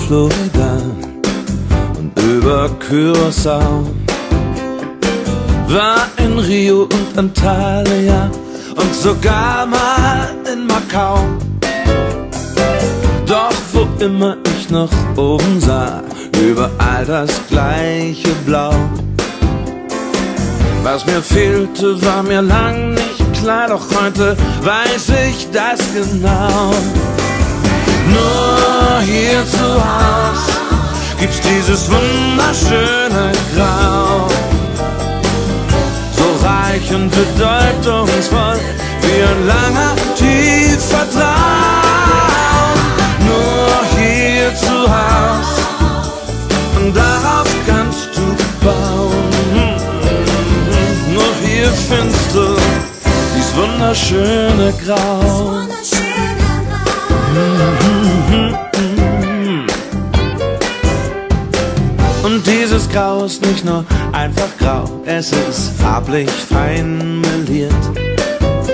Florida und über Curaçao, war in Rio und Antalya und sogar mal in Macau. Doch wo immer ich nach oben sah, überall das gleiche Blau. Was mir fehlte, war mir lang nicht klar, doch heute weiß ich das genau. Nur hier zu Haus gibt's dieses wunderschöne Grau, so reich und bedeutungsvoll wie ein langer, tiefer Traum. Nur hier zu Haus und darauf kannst du bauen. Nur hier findest du dieses wunderschöne Grau. Und dieses Grau ist nicht nur einfach grau, es ist farblich fein meliert,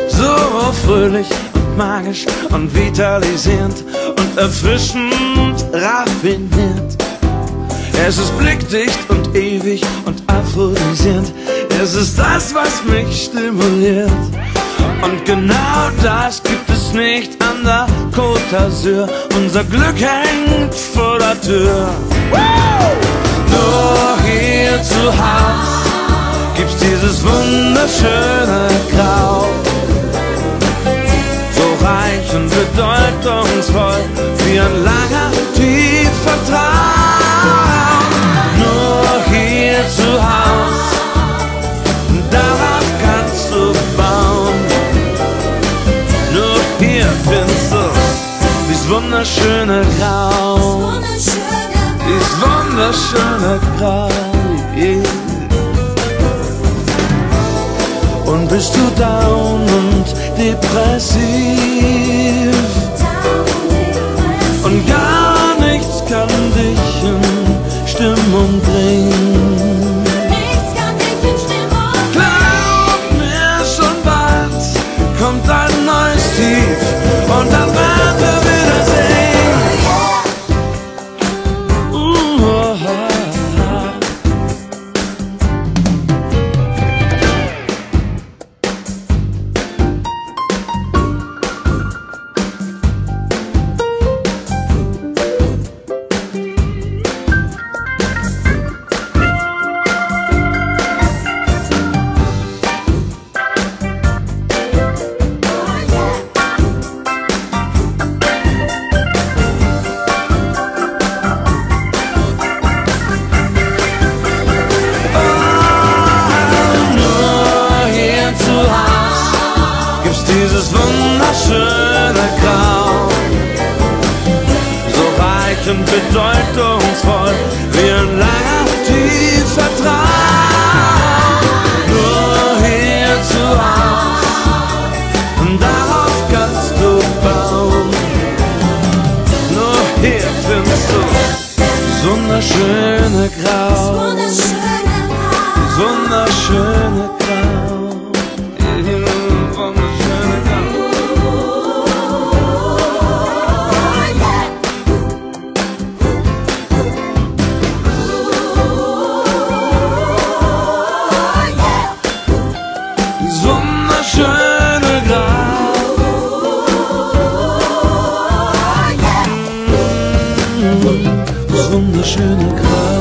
so fröhlich und magisch und vitalisierend und erfrischend raffiniert. Es ist blickdicht und ewig und aphrodisierend, es ist das, was mich stimuliert. Und genau das gibt es nicht an der Côte d'Azur, unser Glück hängt vor der Tür. Nur hier zu Haus gibt's dieses wunderschöne Grau, so reich und bedeutungsvoll wie ein langer, tiefer Traum. Nur hier zu Haus, darauf kannst du bauen. Nur hier findest du dieses wunderschöne Grau, dieses wunderschöne Grau. Und bist du down und depressiv und gar nichts kann dich in Stimmung bringen, glaub mir, schon bald kommt ein neues Tief und dann werden wir wieder singen. Dieses wunderschöne Grau, so reich und bedeutungsvoll wie ein langer, tiefer Traum. Nur hier zu Haus und darauf kannst du bauen. Nur hier findest du das wunderschöne Grau, das wunderschöne Grau. Wunderschöne Grau, das wunderschöne Grau.